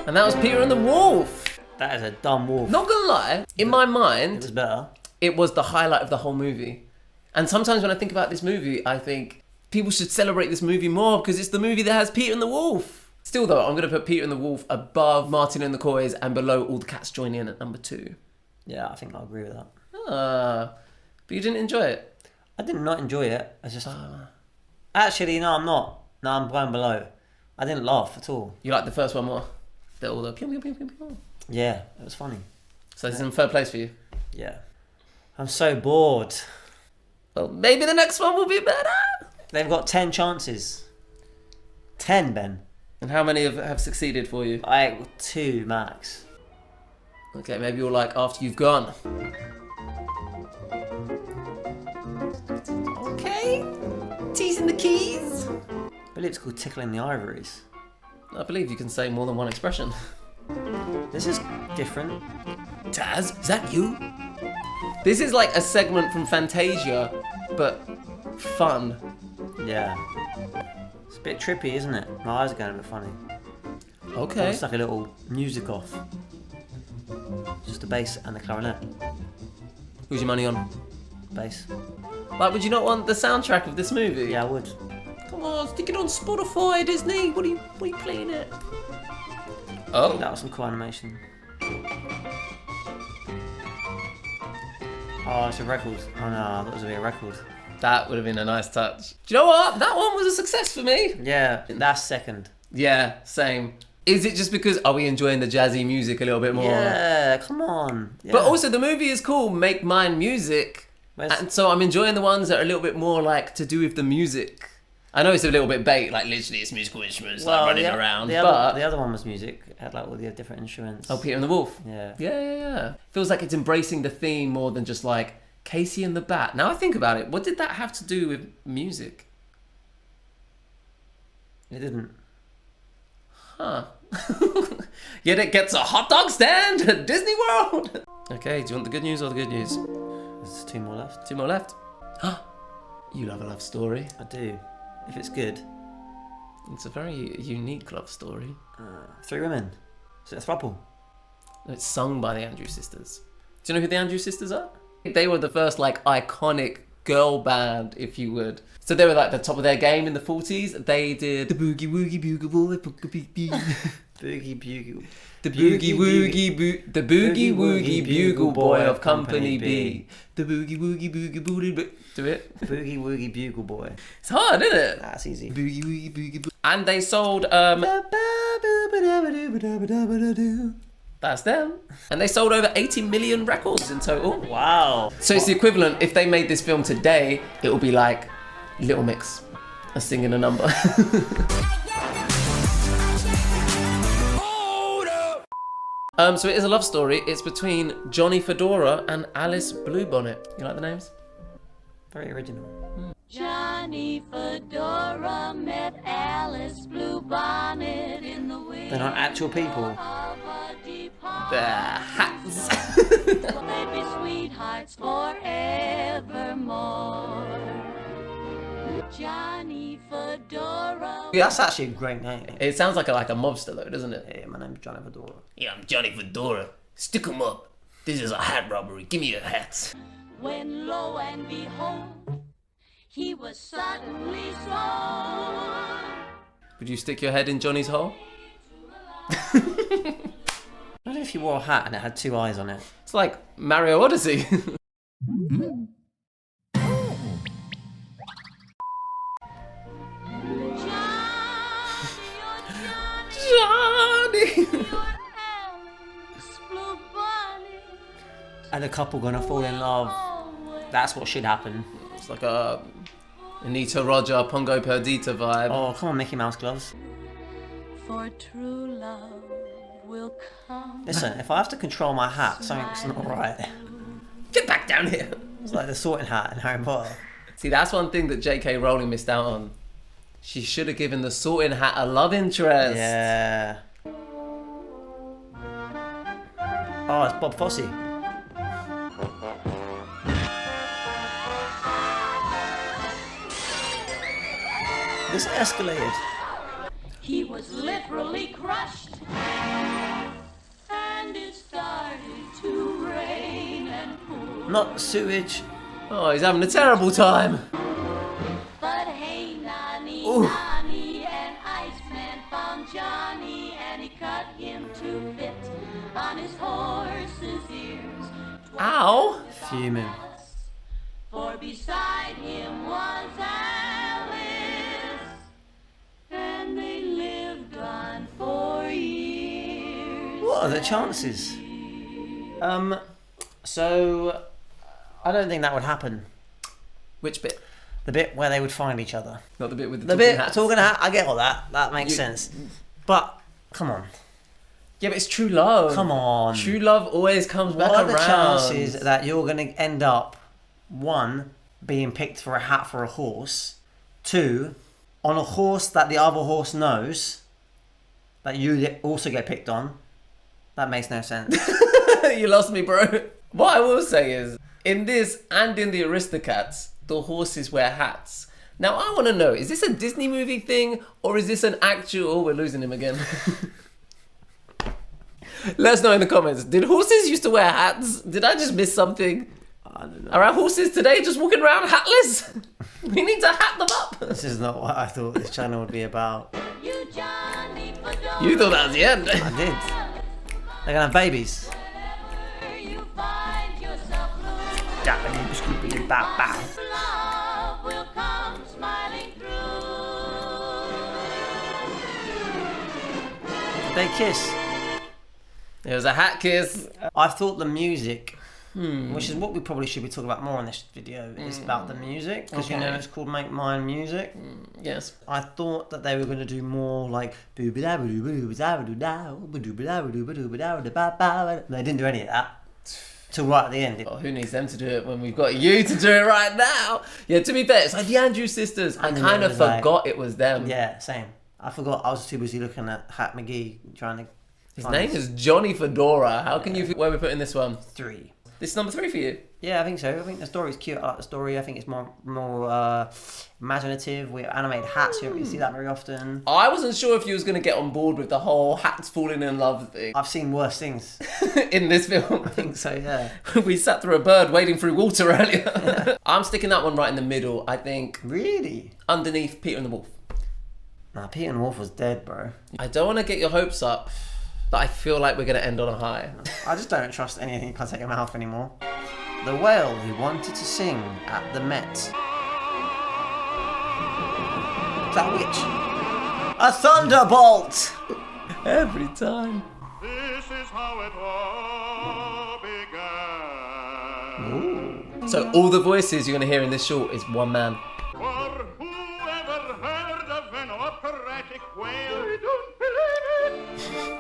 Speaker 1: And that was Peter and the Wolf.
Speaker 3: That is a dumb wolf.
Speaker 1: Not gonna lie, in my mind,
Speaker 3: It was better.
Speaker 1: it was the highlight of the whole movie. And sometimes when I think about this movie, I think people should celebrate this movie more because it's the movie that has Peter and the Wolf. Still though, I'm going to put Peter and the Wolf above Martin and the Coys and below All the Cats Join In at number 2.
Speaker 3: Yeah, I think I'll agree with that.
Speaker 1: But you didn't enjoy it?
Speaker 3: I did not enjoy it. I just... Actually, no, I'm not. No, I'm going below. I didn't laugh at all.
Speaker 1: You liked the first one more? All the pew, pew, pew, pew, pew.
Speaker 3: Yeah, it was funny.
Speaker 1: So this is in third place for you?
Speaker 3: Yeah. I'm so bored.
Speaker 1: Well, maybe the next one will be better.
Speaker 3: They've got 10 chances. 10, Ben.
Speaker 1: And how many have succeeded for you?
Speaker 3: 2 max.
Speaker 1: Okay, maybe you'll like After You've Gone. Okay. Teasing the keys.
Speaker 3: I believe it's called Tickling the Ivories.
Speaker 1: I believe you can say more than one expression.
Speaker 3: This is different.
Speaker 1: Taz, is that you? This is like a segment from Fantasia, but fun.
Speaker 3: Yeah. a bit trippy, isn't it? My eyes are going a bit funny.
Speaker 1: Okay.
Speaker 3: It's like a little music off. Just the bass and the clarinet.
Speaker 1: Who's your money on?
Speaker 3: Bass.
Speaker 1: Like, would you not want the soundtrack of this movie?
Speaker 3: Yeah, I would.
Speaker 1: Come on, stick it on Spotify, Disney. What are you playing it?
Speaker 3: Oh, that was some cool animation. Oh, it's a record. Oh no, I thought it was going to be a record.
Speaker 1: That would have been a nice touch. Do you know what? That one was a success for me.
Speaker 3: Yeah, that's second.
Speaker 1: Yeah, same. Is it just because, are we enjoying the jazzy music a little bit more?
Speaker 3: Yeah, come on. Yeah.
Speaker 1: But also, the movie is called Make Mine Music. And so I'm enjoying the ones that are a little bit more like to do with the music. I know it's a little bit bait, like literally it's musical instruments like running around.
Speaker 3: The other one was music. It had like all the different instruments.
Speaker 1: Oh, Peter and the Wolf.
Speaker 3: Yeah.
Speaker 1: Yeah. Feels like it's embracing the theme more than just like Casey and the Bat. Now I think about it, what did that have to do with music?
Speaker 3: It didn't.
Speaker 1: Huh. Yet it gets a hot dog stand at Disney World. Okay, do you want the good news or the good news?
Speaker 3: There's 2 more left.
Speaker 1: 2 more left. You love a love story.
Speaker 3: I do. If it's good.
Speaker 1: It's a very unique love story.
Speaker 3: 3 women. Is it a throuple?
Speaker 1: It's sung by the Andrews Sisters. Do you know who the Andrews Sisters are? They were the first like iconic girl band, if you would. So they were like the top of their game in the 40s. They did the Boogie Woogie Bugle Boy,
Speaker 3: Boogie Bugle.
Speaker 1: The Boogie Woogie Bugle Boy of Company B. The Boogie Woogie Bugle Booty. Do it.
Speaker 3: Boogie Woogie Bugle Boy.
Speaker 1: It's hard, isn't it?
Speaker 3: That's easy.
Speaker 1: Boogie Woogie Bugle. And they sold that's them. And they sold over 80 million records in total.
Speaker 3: Wow.
Speaker 1: So it's the equivalent, if they made this film today, it will be like Little Mix singing a number. So it is a love story. It's between Johnnie Fedora and Alice Bluebonnet. You like the names?
Speaker 3: Very original.
Speaker 11: Johnnie Fedora met Alice Bluebonnet in the wind.
Speaker 3: They're not actual people.
Speaker 1: They're hats.
Speaker 11: They'd be sweethearts forevermore. Johnnie Fedora.
Speaker 3: Yeah, that's actually a great name.
Speaker 1: It sounds like a mobster though, doesn't it?
Speaker 3: Hey, my name's Johnnie Fedora.
Speaker 9: Yeah, I'm Johnnie Fedora. Stick 'em up. This is a hat robbery. Give me your hats.
Speaker 11: When lo and behold, he was suddenly sold.
Speaker 1: Would you stick your head in Johnny's hole?
Speaker 3: Imagine if you wore a hat and it had 2 eyes on it.
Speaker 1: It's like Mario Odyssey. Johnny!
Speaker 3: And a couple gonna fall in love. That's what should happen.
Speaker 1: It's like a Anita Roger, Pongo Perdita vibe.
Speaker 3: Oh, come on, Mickey Mouse gloves.
Speaker 11: For true love will come.
Speaker 3: Listen, if I have to control my hat, something's not right.
Speaker 1: Get back down here.
Speaker 3: It's like the sorting hat in Harry Potter.
Speaker 1: See, that's one thing that J.K. Rowling missed out on. She should have given the sorting hat a love interest.
Speaker 3: Yeah. Oh, it's Bob Fosse. This escalated.
Speaker 11: He was literally crushed, and it started to rain and pour.
Speaker 3: Not sewage.
Speaker 1: Oh, he's having a terrible time.
Speaker 11: But hey, Nani,
Speaker 1: Ooh.
Speaker 11: Nani, an Iceman found Johnny, and he cut him to fit on his horse's ears.
Speaker 1: Ow.
Speaker 3: Fuming.
Speaker 11: For beside him was Alice, and they lived on for years.
Speaker 3: What are the chances? So I don't think that would happen.
Speaker 1: Which bit?
Speaker 3: The bit where they would find each other.
Speaker 1: Not the bit with the
Speaker 3: The
Speaker 1: talking
Speaker 3: bit
Speaker 1: hats.
Speaker 3: talking hat. I get all that. That makes sense. But come on.
Speaker 1: Yeah, but it's true love.
Speaker 3: Come on.
Speaker 1: True love always comes back
Speaker 3: What
Speaker 1: around.
Speaker 3: are the chances that you're going to end up, 1, being picked for a hat for a horse, 2, on a horse that the other horse knows that you also get picked on? That makes no sense.
Speaker 1: You lost me, bro. What I will say is, in this and in the Aristocats, the horses wear hats. Now I want to know, is this a Disney movie thing or is this an actual... Oh, we're losing him again. Let us know in the comments. Did horses used to wear hats? Did I just miss something?
Speaker 3: I don't know.
Speaker 1: Are our horses today just walking around hatless? We need to hat them up.
Speaker 3: This is not what I thought this channel would be about.
Speaker 1: You thought that was the end.
Speaker 3: I did. They're gonna have babies. Did they kiss?
Speaker 1: It was a hat kiss.
Speaker 3: I thought the music, which is what we probably should be talking about more in this video, is about the music, because you know it's called Make Mine Music.
Speaker 1: Yes.
Speaker 3: I thought that they were going to do more like they didn't do any of that till right at the end.
Speaker 1: Oh, who needs them to do it when we've got you to do it right now? Yeah, to be fair, it's like the Andrews sisters. I kind of forgot it was them.
Speaker 3: Yeah, same. I forgot. I was too busy looking at Hat McGee trying to.
Speaker 1: His name is Johnnie Fedora. How can you... Where are we putting this one?
Speaker 3: 3.
Speaker 1: This is number 3 for you?
Speaker 3: Yeah, I think so. I think the story's cute. I like the story. I think it's more imaginative. We animated hats. You don't really see that very often.
Speaker 1: I wasn't sure if you was going to get on board with the whole hats falling in love thing.
Speaker 3: I've seen worse things.
Speaker 1: In this film.
Speaker 3: I think so, yeah.
Speaker 1: We sat through a bird wading through water earlier. Yeah. I'm sticking that one right in the middle, I think.
Speaker 3: Really?
Speaker 1: Underneath Peter and the Wolf.
Speaker 3: Nah, Peter and the Wolf was dead, bro.
Speaker 1: I don't want to get your hopes up, but I feel like we're going to end on a high.
Speaker 3: I just don't trust anything can take him out anymore. The whale who wanted to sing at the Met. Is that a witch? A thunderbolt!
Speaker 1: Every time.
Speaker 5: This is how it all began.
Speaker 1: Ooh. So all the voices you're going to hear in this short is one man.
Speaker 5: For whoever heard of an operatic whale?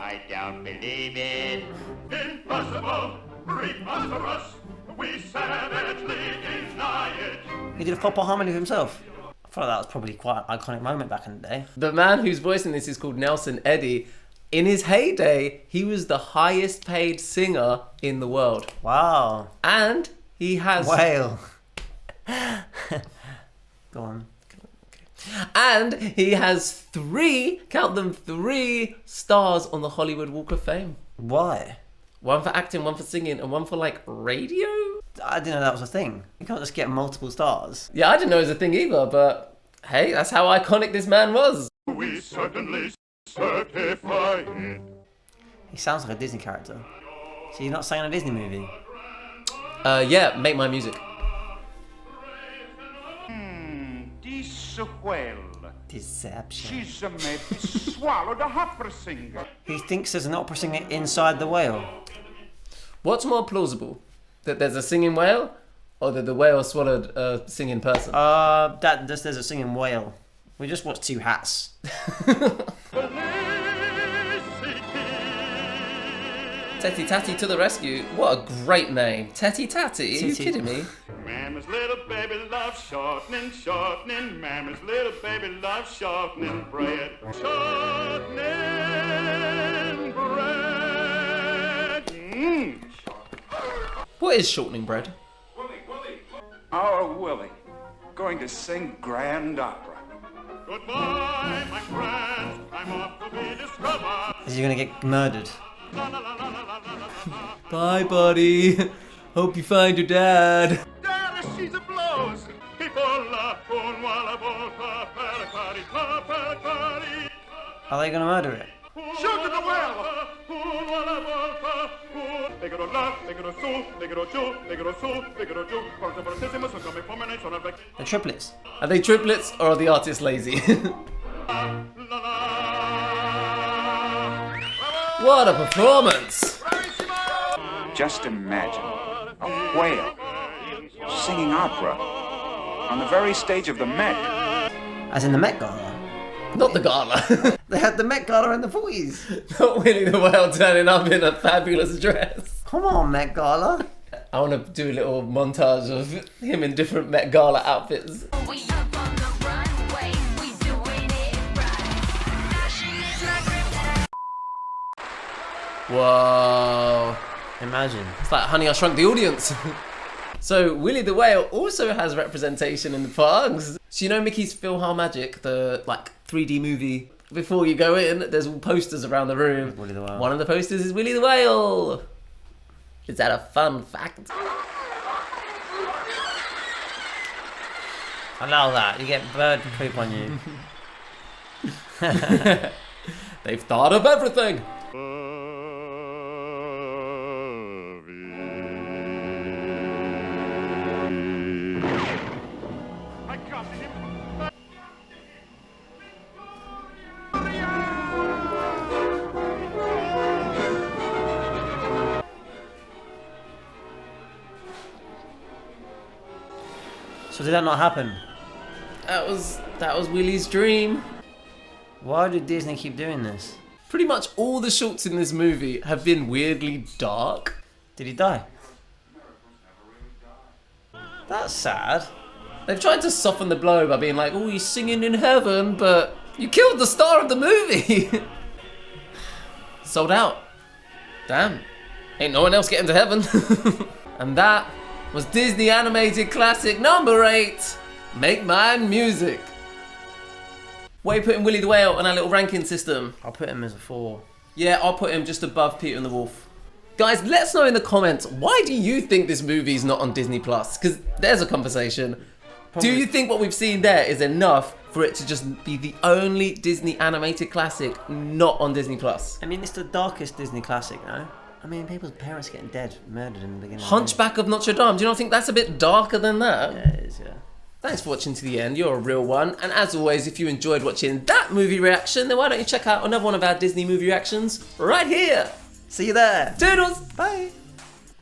Speaker 5: I don't believe it. Impossible, preposterous, we savagely deny it.
Speaker 3: He did a proper harmony of himself. I thought that was probably quite an iconic moment back in the day.
Speaker 1: The man who's voicing this is called Nelson Eddy. In his heyday, he was the highest paid singer in the world.
Speaker 3: Wow.
Speaker 1: And he has...
Speaker 3: Whale. Go on.
Speaker 1: And he has 3, count them, 3 stars on the Hollywood Walk of Fame.
Speaker 3: Why?
Speaker 1: 1 for acting, 1 for singing, and 1 for, like, radio?
Speaker 3: I didn't know that was a thing. You can't just get multiple stars.
Speaker 1: Yeah, I didn't know it was a thing either, but hey, that's how iconic this man was.
Speaker 5: We certainly certify it.
Speaker 3: He sounds like a Disney character. So you're not saying a Disney movie?
Speaker 1: Yeah, Make My Music.
Speaker 10: This whale.
Speaker 3: Deception.
Speaker 10: She's maybe swallowed a opera singer.
Speaker 3: He thinks there's an opera singer inside the whale.
Speaker 1: What's more plausible? That there's a singing whale? Or that the whale swallowed a singing person?
Speaker 3: There's a singing whale. We just watched 2 hats.
Speaker 1: Tetty Tatty to the rescue. What a great name. Tetty Tatty? Are you kidding me?
Speaker 5: Mama's little baby loves shortening, shortening. Mama's little baby loves shortening bread. Shortening bread.
Speaker 1: What is shortening bread?
Speaker 10: Our Willie, going to sing grand opera.
Speaker 5: Goodbye, my friends. I'm off to be discovered.
Speaker 3: Is he gonna get murdered?
Speaker 1: Bye, buddy. Hope you find your dad.
Speaker 5: Dad, she's a blows.
Speaker 3: Are they gonna murder it?
Speaker 5: Shoot at the whale!
Speaker 3: The triplets.
Speaker 1: Are they triplets or are the artists lazy? What a performance!
Speaker 10: Just imagine a whale singing opera on the very stage of the Met.
Speaker 3: As in the Met Gala?
Speaker 1: Not the gala.
Speaker 3: They had the Met Gala in the 40s.
Speaker 1: Not Winnie the Whale turning up in a fabulous dress.
Speaker 3: Come on, Met Gala.
Speaker 1: I want to do a little montage of him in different Met Gala outfits. Whoa.
Speaker 3: Imagine.
Speaker 1: It's like Honey, I Shrunk the Audience. So Willy the Whale also has representation in the parks. So you know Mickey's PhilharMagic, the like 3D movie? Before you go in, there's all posters around the room.
Speaker 3: Willy the Whale.
Speaker 1: One of the posters is Willy the Whale. Is that a fun fact?
Speaker 3: Allow that. You get bird poop on you.
Speaker 1: They've thought of everything.
Speaker 3: So did that not happen?
Speaker 1: That was Willy's dream.
Speaker 3: Why did Disney keep doing this?
Speaker 1: Pretty much all the shorts in this movie have been weirdly dark.
Speaker 3: Did he die? That's sad.
Speaker 1: They've tried to soften the blow by being like, oh, he's singing in heaven, but you killed the star of the movie. Sold out. Damn. Ain't no one else getting to heaven. And that was Disney animated classic number 8, Make Mine Music. Where are you putting Willy the Whale on our little ranking system?
Speaker 3: I'll put him as a 4.
Speaker 1: Yeah, I'll put him just above Peter and the Wolf. Guys, let us know in the comments, why do you think this movie is not on Disney+? Because there's a conversation. Do you think what we've seen there is enough for it to just be the only Disney animated classic not on Disney+?
Speaker 3: I mean, it's the darkest Disney classic, no? I mean, people's parents getting dead, murdered in the beginning.
Speaker 1: Hunchback of Notre Dame, do you not think that's a bit darker than that?
Speaker 3: Yeah, it is, yeah.
Speaker 1: Thanks for watching to the end, you're a real one. And as always, if you enjoyed watching that movie reaction, then why don't you check out another one of our Disney movie reactions right here.
Speaker 3: See you there.
Speaker 1: Toodles!
Speaker 3: Bye.